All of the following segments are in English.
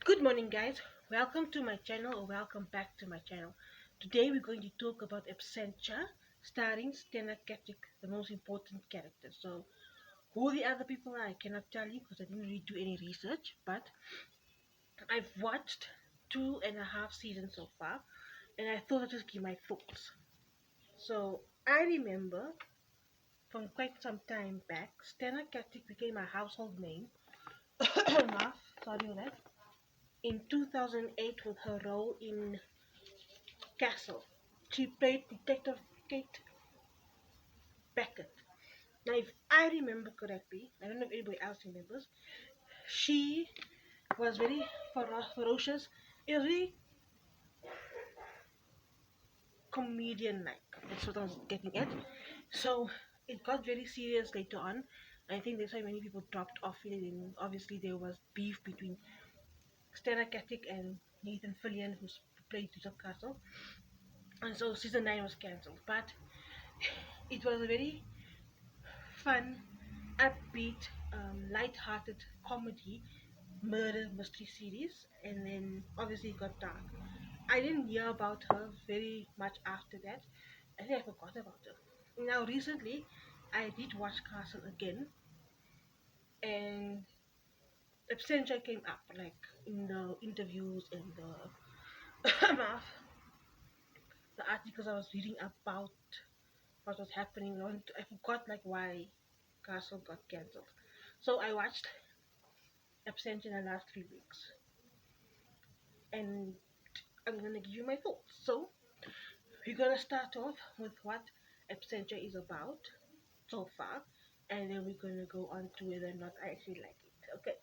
Good morning, guys. Welcome to my channel, or welcome back to my channel. Today we're going to talk about Absentia, starring Stena Katic, the most important character. So, who the other people are, I cannot tell you because I didn't really do any research, but I've watched 2.5 seasons so far, and I thought I'd just give my thoughts. So, I remember from quite some time back, Stena Katic became a household name. Sorry for that. In 2008, with her role in Castle. She played Detective Kate Beckett. Now, if I remember correctly, I don't know if anybody else remembers, she was very ferocious. It was very comedian-like. That's what I was getting at. So it got very serious later on. I think that's why many people dropped off it. And obviously, there was beef between Stella Katic and Nathan Fillion, who played Joseph Castle. And so season 9 was cancelled. But it was a very fun, upbeat, light-hearted comedy murder mystery series, and then obviously it got dark. I didn't hear about her very much after that. I think I forgot about her. Now recently, I did watch Castle again, and Absentia came up like in the interviews and the articles I was reading about what was happening. I forgot like why Castle got cancelled. So I watched Absentia in the last 3 weeks, and I'm gonna give you my thoughts. So we're gonna start off with what Absentia is about so far, and then we're gonna go on to whether or not I actually like it. Okay.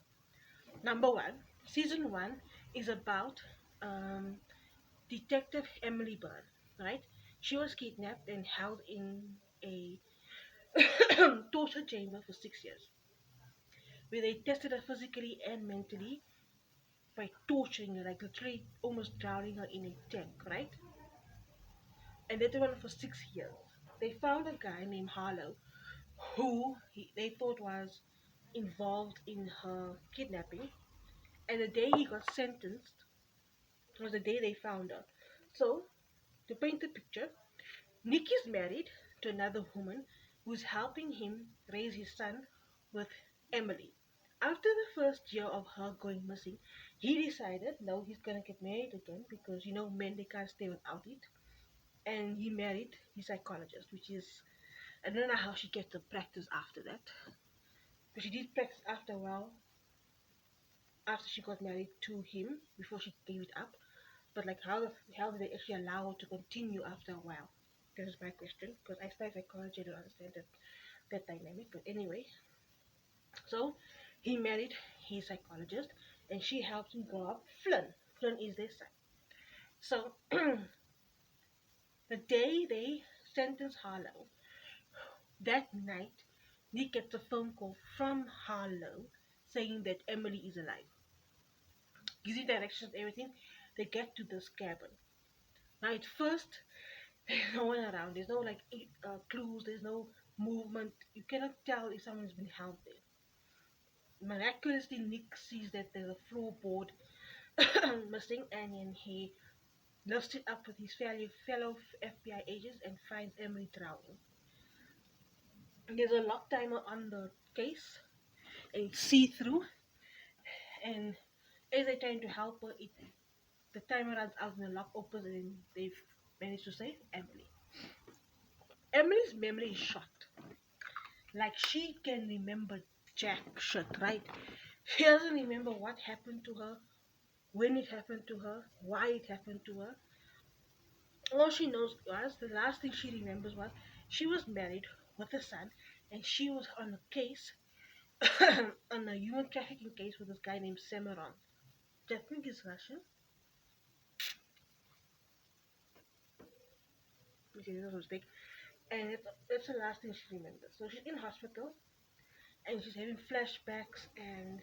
Number one, season one is about um, Detective Emily Byrne. Right? She was kidnapped and held in a torture chamber for 6 years, where they tested her physically and mentally by torturing her, like literally almost drowning her in a tank, right? And they went on for 6 years. They found a guy named Harlow who they thought was involved in her kidnapping, and the day he got sentenced was the day they found her. So, to paint the picture, Nick is married to another woman who's helping him raise his son with Emily. After the first year of her going missing, he decided no, he's gonna get married again because men they can't stay without it. And he married his psychologist, which is I don't know how she get to practice after that, but she did practice after a while after she got married to him before she gave it up. But like how did they actually allow her to continue after a while? This is my question because I study psychology. I don't understand that dynamic. But anyway, so he married his psychologist, and she helped him grow up Flynn. Flynn is their son. So the day they sentenced Harlow, that night, Nick gets a phone call from Harlow saying that Emily is alive. Gives you directions, everything. They get to this cabin. Now, at first, there's no one around. There's no like clues. There's no movement. You cannot tell if someone's been held there. Miraculously, Nick sees that there's a floorboard missing, and then he lifts it up with his fellow FBI agents and finds Emily drowning. There's a lock timer on the case, and it's see-through. And as they're trying to help her, the timer runs out and the lock opens, and they've managed to save Emily. Emily's memory is shot. Like she can remember jack shit, right? She doesn't remember what happened to her, when it happened to her, why it happened to her. All she knows was the last thing she remembers was she was married with a son, and she was on a case, on a human trafficking case with this guy named Semeron. I think is Russian. Okay, this was a mistake. And it's the last thing she remembers. So she's in hospital, and she's having flashbacks, and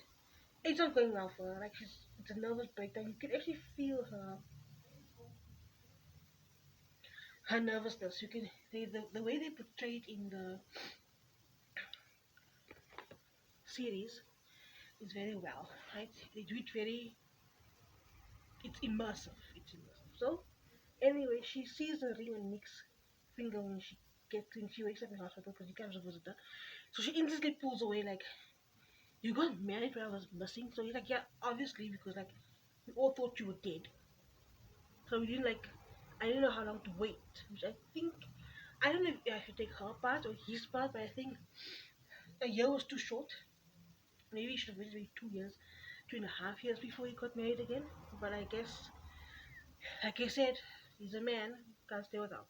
it's not going well for her. Like it's a nervous breakdown. You can actually feel her nervousness. You can the way they portray it in the series is very well, right? They do it very. It's immersive. It's immersive. So anyway, she sees the ring on Nick's finger when she wakes up in the hospital because he comes to visit her. So she instantly pulls away like, "You got married when I was missing." So he's like, "Yeah, obviously because like we all thought you were dead. So we didn't like I didn't know how long to wait." Which I think I don't know if I should take her part or his part, but I think a year was too short. Maybe he should have waited maybe 2 years, 2.5 years before he got married again. But I guess, like I said, he's a man, can't stay without.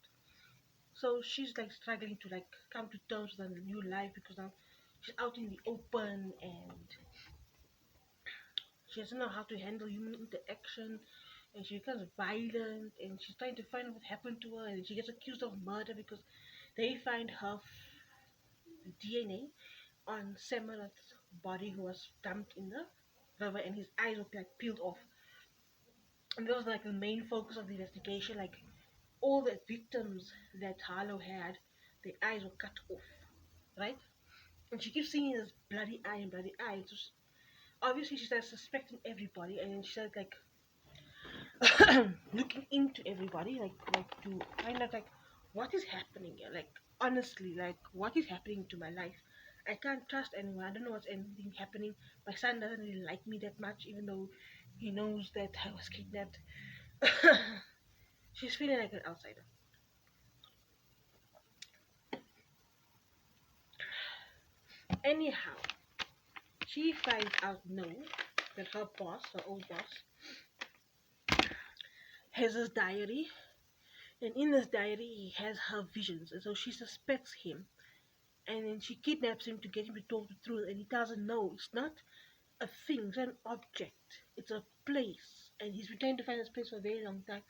So she's like struggling to like come to terms with her new life because now she's out in the open and she doesn't know how to handle human interaction and she becomes violent and she's trying to find out what happened to her and she gets accused of murder because they find her DNA on Semirat's body who was dumped in the river and his eyes were like peeled off. And that was like the main focus of the investigation. Like all the victims that Harlow had, their eyes were cut off, right? And she keeps seeing this bloody eye and bloody eye. So obviously she starts suspecting everybody, and then she starts like looking into everybody, like to find out like what is happening here. Like honestly, like what is happening to my life? I can't trust anyone. I don't know what's anything happening. My son doesn't really like me that much, even though he knows that I was kidnapped. She's feeling like an outsider. Anyhow, she finds out no that her boss, her old boss, has his diary, and in this diary he has her visions, and so she suspects him, and then she kidnaps him to get him to talk the truth, and he doesn't know. It's not a thing, it's an object, it's a place, and he's been trying to find this place for a very long time,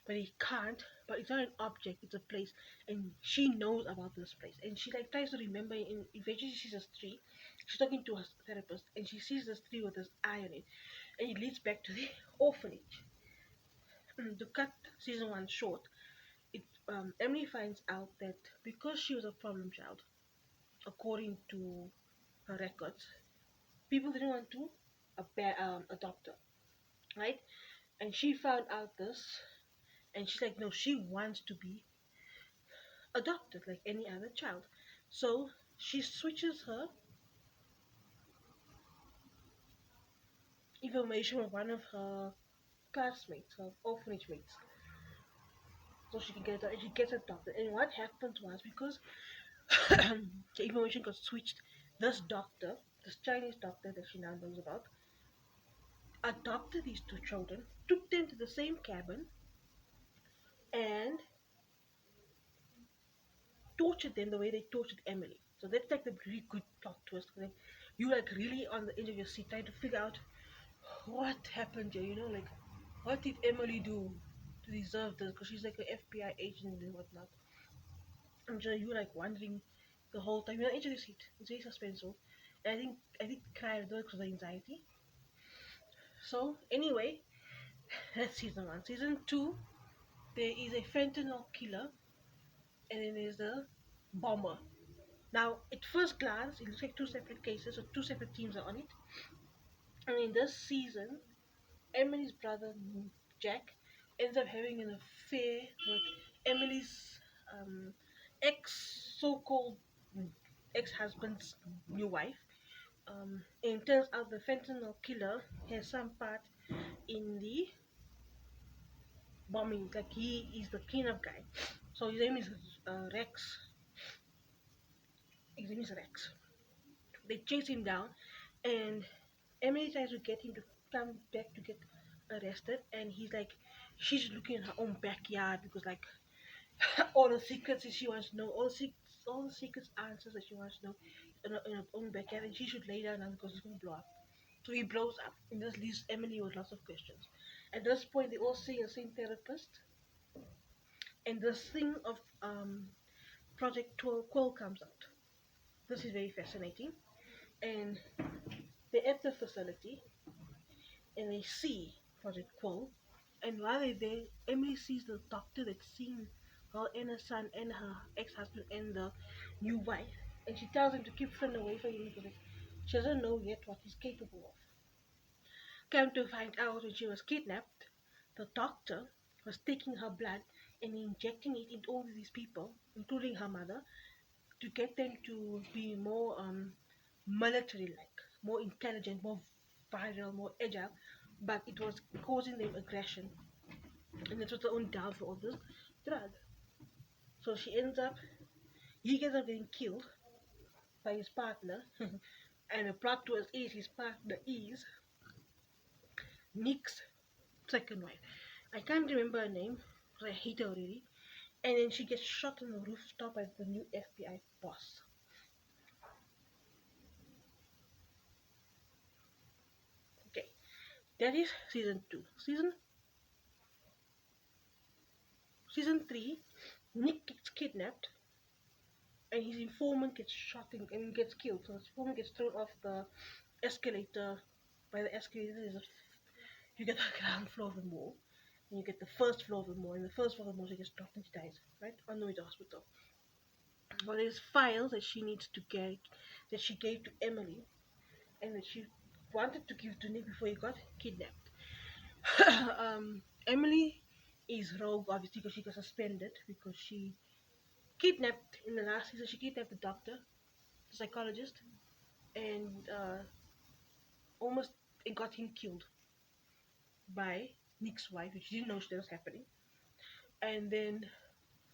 but he can't. But it's not an object, it's a place, and she knows about this place, and she like tries to remember, and eventually she sees this tree. She's talking to her therapist, and she sees this tree with this eye on it, and it leads back to the orphanage. To cut season one short, Emily finds out that because she was a problem child, according to her records, people didn't want to adopt her, right? And she found out this, and she's like, no, she wants to be adopted like any other child. So she switches her information with one of her classmates, her orphanage mates, so she can get it, and she gets adopted. And what happened was because the information got switched, this doctor, this Chinese doctor that she now knows about, adopted these two children, took them to the same cabin, and tortured them the way they tortured Emily. So that's like the really good plot twist. Like you like really on the edge of your seat trying to figure out what happened here. Like what did Emily do to deserve this? Because she's like an FBI agent and whatnot. And you like wondering the whole time. You're on the edge of your seat. It's very suspenseful. And I did cry because of the anxiety. So anyway, that's season one. Season two, there is a fentanyl killer, and then there's a bomber. Now, at first glance, it looks like two separate cases, so two separate teams are on it. And in this season, Emily's brother Jack ends up having an affair with Emily's so-called ex-husband's new wife. And it turns out the fentanyl killer has some part in the bombing. Like he is the cleanup guy. So his name is Rex. His name is Rex. They chase him down, and Emily tries to get him to come back to get arrested, and he's like, she's looking in her own backyard because like all the secrets that she wants to know, all the secrets answers that she wants to know in her own backyard, and she should lay down now because he's gonna blow up. So he blows up, and this leaves Emily with lots of questions. At this point, they all see the same therapist, and this thing of Project 12 Quill comes out. This is very fascinating, and they're at the facility, and they see Project Quill. And while they're there, Emily sees the doctor that's seen her and her son and her ex-husband and the new wife, and she tells him to keep Flynn away from him because she doesn't know yet what he's capable of. Come to find out when she was kidnapped, the doctor was taking her blood and injecting it into all these people, including her mother, to get them to be more military-like, more intelligent, more viral, more agile. But it was causing them aggression, and it was the only downfall of this drug. So he ends up getting killed by his partner, and the plot twist is his partner is Nick's second wife. I can't remember her name because I hate her already. And then she gets shot on the rooftop by the new FBI boss. Okay, that is season two. Season 3, Nick gets kidnapped and his informant gets shot and gets killed. So his informant gets thrown off the escalator. By the escalator, you get the ground floor of the mall, and you get the first floor of the mall. And the first floor of the mall, she gets dropped and she dies, right? On the way to hospital. But there's files that she needs to get that she gave to Emily and that she wanted to give to Nick before he got kidnapped. Emily is rogue, obviously, because she got suspended because she kidnapped in the last season. She kidnapped the doctor, the psychologist, and almost it got him killed by Nick's wife, which she didn't know that was happening. And then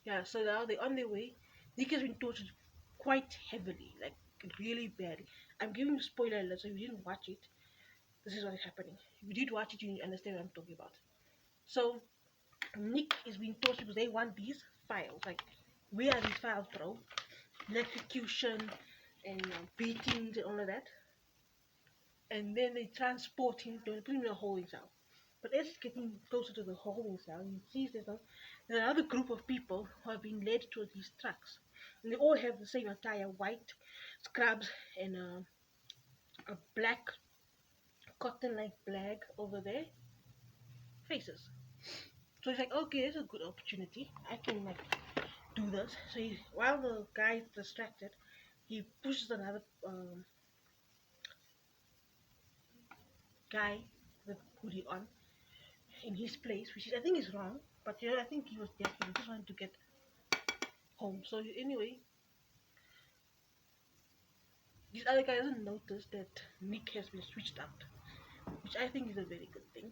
yeah, so now they're on their way. Nick has been tortured quite heavily, like really badly. I'm giving you spoiler alert, so if you didn't watch it, this is what is happening. If you did watch it, you understand what I'm talking about. So Nick is being tortured because they want these files. Like, where are these files, bro? Electrocution and beatings and all of that. And then they transport him, to put him in a holding cell. But as he's getting closer to the holding cell, he sees there's another group of people who are being led to these trucks. And they all have the same attire, white scrubs and a black cotton-like bag over their faces. So he's like, okay, it's a good opportunity. I can like do this. So while the guy's distracted, he pushes another guy with hoodie on in his place, which is I think is wrong. But I think he was desperate. He just wanted to get home. So anyway, this other guy doesn't notice that Nick has been switched out, which I think is a very good thing.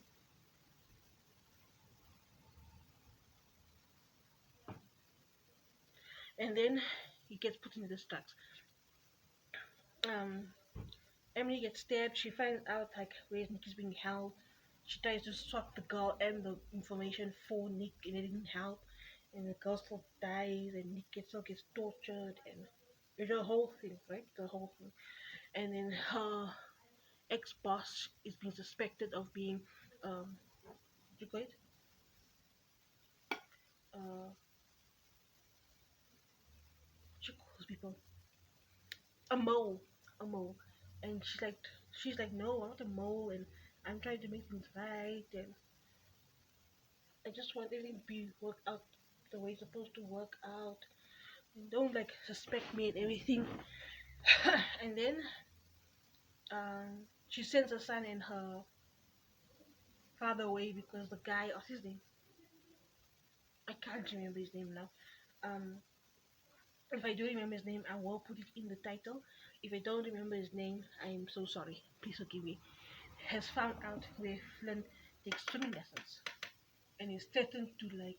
And then he gets put into the trucks. Um, Emily gets stabbed. She finds out like where Nick is being held. She tries to swap the girl and the information for Nick, and it didn't help. And the girl still dies, and Nick still gets tortured, and it's a whole thing, right? The whole thing. And then her ex-boss is being suspected of being, what do you call it? What you call those people? A mole, a mole. And she's like, no, I'm not a mole, and I'm trying to make things right, and I just want everything to be worked out the way it's supposed to work out. And don't like suspect me and everything. And then she sends her son and her father away because the guy, what's his name? I can't remember his name now. Um, if I do remember his name, I will put it in the title. If I don't remember his name, I'm so sorry. Please forgive me. Has found out where Flynn takes swimming lessons and is threatened to like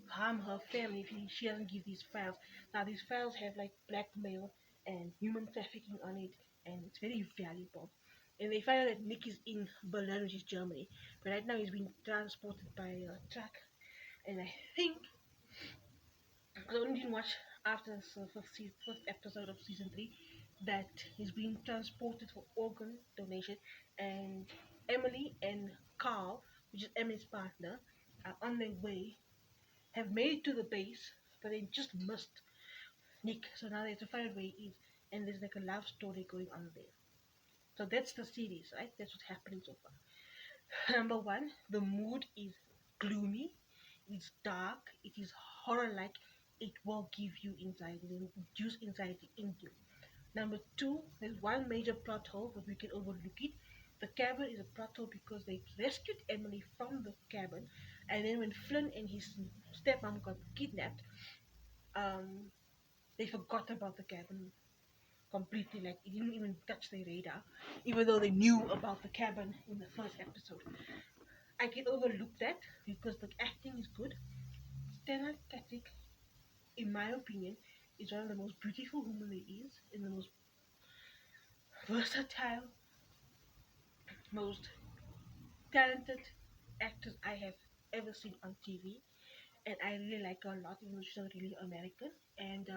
harm her family if she doesn't give these files. Now these files have like blackmail and human trafficking on it, and it's very valuable. And they find out that Nick is in Berlin, which is Germany, but right now he's being transported by a truck. And I think I only didn't watch after the first episode of season 3 that he's being transported for organ donation, and Emily and Carl, which is Emily's partner, are on their way, have made it to the base, but they just missed Nick. So now they have to find out where he is, and there's like a love story going on there. So that's the series, right? That's what's happening so far. Number one, the mood is gloomy, it's dark, it is horror like, it will give you anxiety, it will induce anxiety in you. Number two, there's one major plot hole, but we can overlook it. The cabin is a plot hole because they rescued Emily from the cabin, and then when Flynn and his stepmom got kidnapped, um, they forgot about the cabin completely. Like it didn't even touch their radar, even though they knew about the cabin in the first episode. I can overlook that because the acting is good. Stella Katic, in my opinion, is one of the most beautiful women there is, and the most versatile, most talented actors I have ever seen on TV. And I really like her a lot, even though she's not really American. And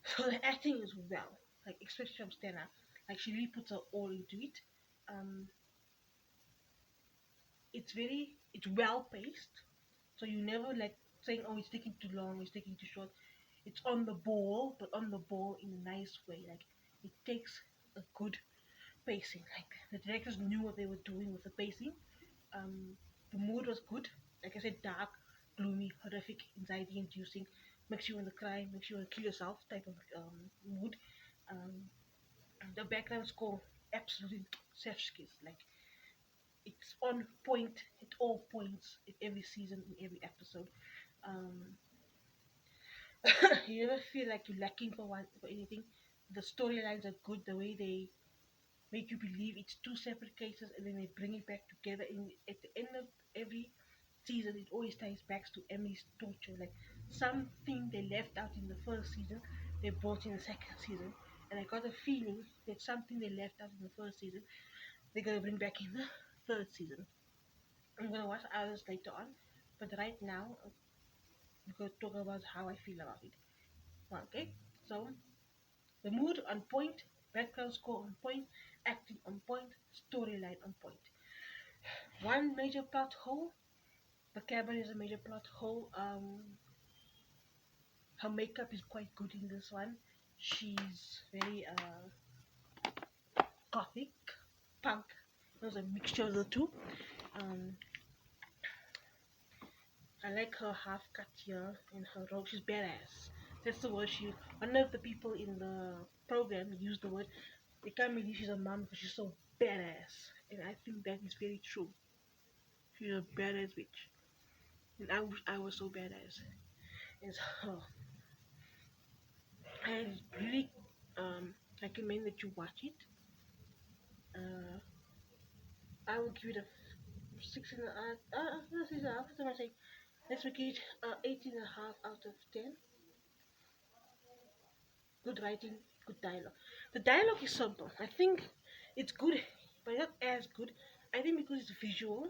so the acting is well, like especially from Stella, like she really puts her all into it. Um, it's well paced, so you never like saying, oh, it's taking too long, it's taking too short. It's on the ball, but on the ball in a nice way. Like it takes a good pacing. Like the directors knew what they were doing with the pacing. Um, the mood was good. Like I said, dark, gloomy, horrific, anxiety-inducing, makes you want to cry, makes you want to kill yourself type of mood. Um, the background score, absolutely chef's kiss. Like it's on point at all points in every season, in every episode. Um, you never feel like you're lacking for anything. The storylines are good. The way they make you believe it's two separate cases and then they bring it back together. And at the end of every season, it always ties back to Emily's torture. Like something they left out in the first season, they brought in the second season. And I got a feeling that something they left out in the first season, they're gonna bring back in the third season. I'm gonna watch others later on, but right now, I'm gonna talk about how I feel about it. Okay, so the mood on point, background score on point, acting on point, storyline on point. One major plot hole. The cabin is a major plot hole. Her makeup is quite good in this one. She's very gothic, punk. There's a mixture of the two. Um, I like her half cut here and her robe. She's badass. That's the word she. One of the people in the program used the word. They can't believe she's a mom because she's so badass, and I think that is very true. She's a badass bitch, and I wish I was so badass. And so, I really recommend that you watch it. Uh, I will give it a 6.5. This is half. What am I saying? Let's make it 8.5 out of 10. Good writing, good dialogue. The dialogue is simple. I think it's good, but not as good. I think because it's visual,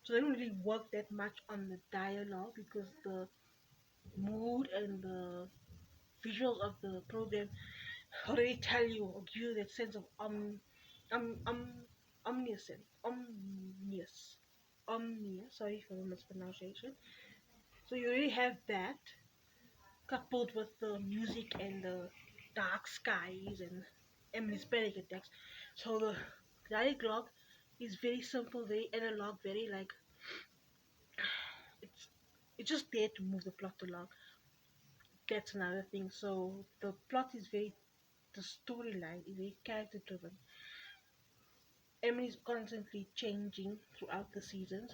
so they don't really work that much on the dialogue because the mood and the visuals of the program already tell you or give you that sense of um, um omniscient, omnious. Sorry for the mispronunciation. So you already have that coupled with the music and the dark skies and Emily's panic attacks. So the dialogue is very simple, very analog, very like it's it's just there to move the plot along. That's another thing. So the plot is very the storyline is very character driven. Emily's constantly changing throughout the seasons.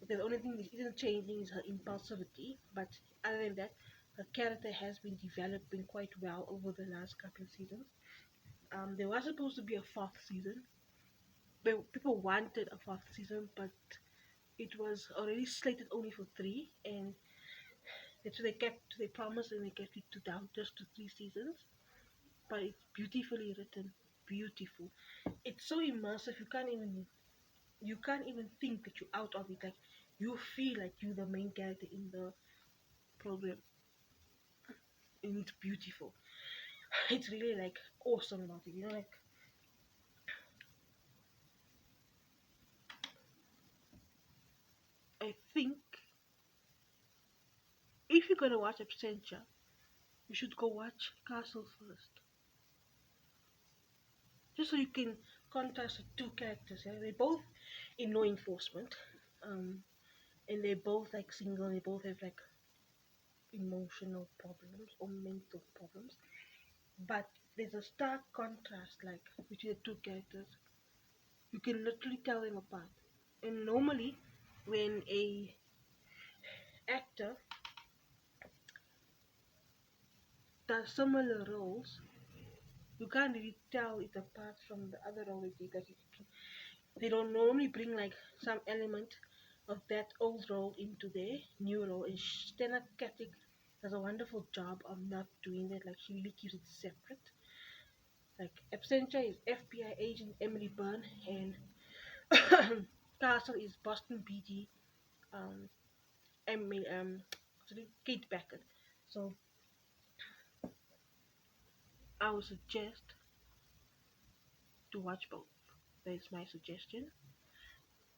The only thing that isn't changing is her impulsivity, but other than that, her character has been developing quite well over the last couple of seasons. There was supposed to be a fourth season. People wanted a fourth season, but it was already slated only for three, and that's what they kept to their promise, and they kept it to down just to three seasons. But it's beautifully written, beautiful. It's so immersive. You can't even think that you're out of it. Like you feel like you're the main character in the program, and it's beautiful. It's really like awesome about it. Like I think if you're gonna watch Absentia, you should go watch Castle first, just so you can contrast the two characters. Yeah? They're both in law enforcement, um, and they're both like single. They both have like emotional problems or mental problems, but there's a stark contrast like between the two characters. You can literally tell them apart. And normally, when a actor does similar roles, you can't really tell it apart from the other role they did. Like they don't normally bring like some element of that old role into their new role. And Stella Katic does a wonderful job of not doing that. Like she really keeps it separate. Like Absentia is FBI agent Emily Byrne, and Castle is Boston PD um, Emily, sorry, Kate Beckett. So I would suggest to watch both. That is my suggestion,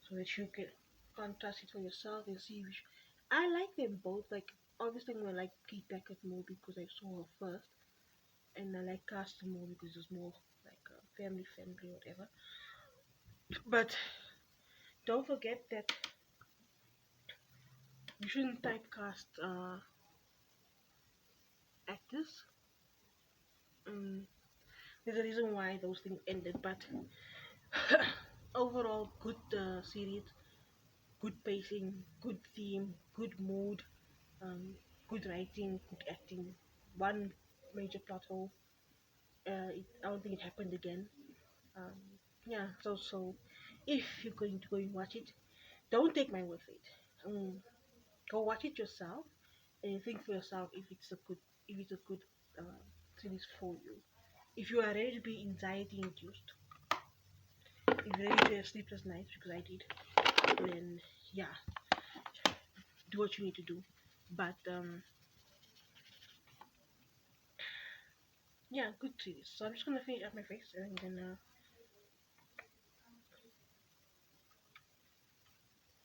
so that you can contrast it for yourself and see which. I like them both. Like obviously, I'm gonna like Kate Beckett more because I saw her first, and I like Castle more because it's more like family friendly, or whatever. But don't forget that you shouldn't typecast actors. Um, there's a reason why those things ended, but overall, good series, good pacing, good theme, good mood, um, good writing, good acting. One major plot hole. I don't think it happened again. Um, yeah, so if you're going to go and watch it, don't take my word for it. Go watch it yourself and think for yourself if it's a good uh, series for you. If you are ready to be anxiety induced, if you're ready to have sleepless nights because I did, then yeah, do what you need to do. But yeah, good series. So I'm just gonna finish up my face and then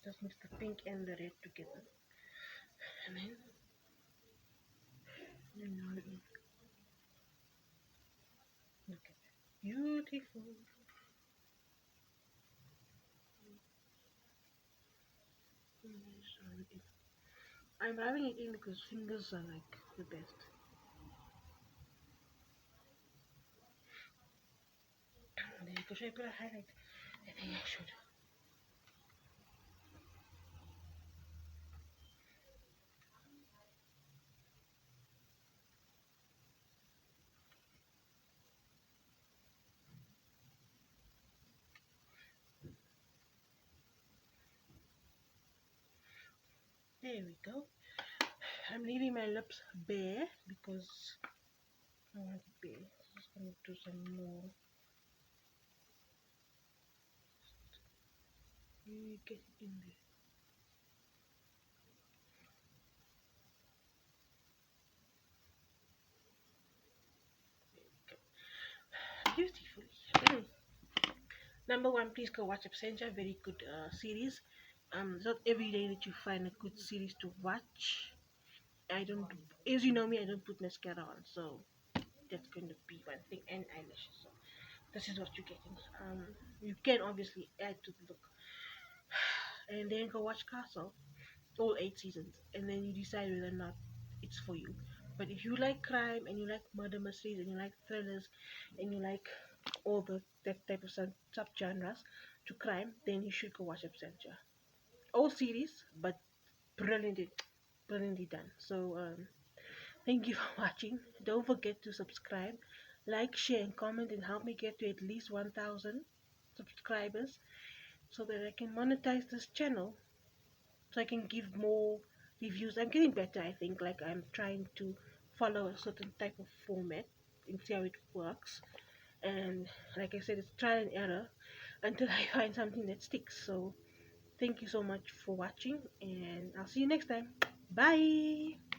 just mix the pink and the red together, and then look at that, beautiful. I'm rubbing it in because fingers are like the best. And then should I put a highlight? I think I should. There we go. I'm leaving my lips bare because I want it bare. Just gonna do some more. You get it in there. Beautifully. Number one, please go watch Absentia. Very good series. It's not every day that you find a good series to watch. I don't, as you know me, I don't put mascara on, so that's going to be one thing, and eyelashes. So this is what you're getting. You can obviously add to the look, and then go watch Castle, all 8 seasons, and then you decide whether or not it's for you. But if you like crime and you like murder mysteries and you like thrillers and you like all that type of sub genres to crime, then you should go watch Absentia. Old series, but brilliantly, brilliantly done. So thank you for watching. Don't forget to subscribe, like, share, and comment, and help me get to at least 1,000 subscribers so that I can monetize this channel, so I can give more reviews. I'm getting better, I think. Like I'm trying to follow a certain type of format and see how it works. And like I said, it's trial and error until I find something that sticks. So thank you so much for watching, and I'll see you next time. Bye.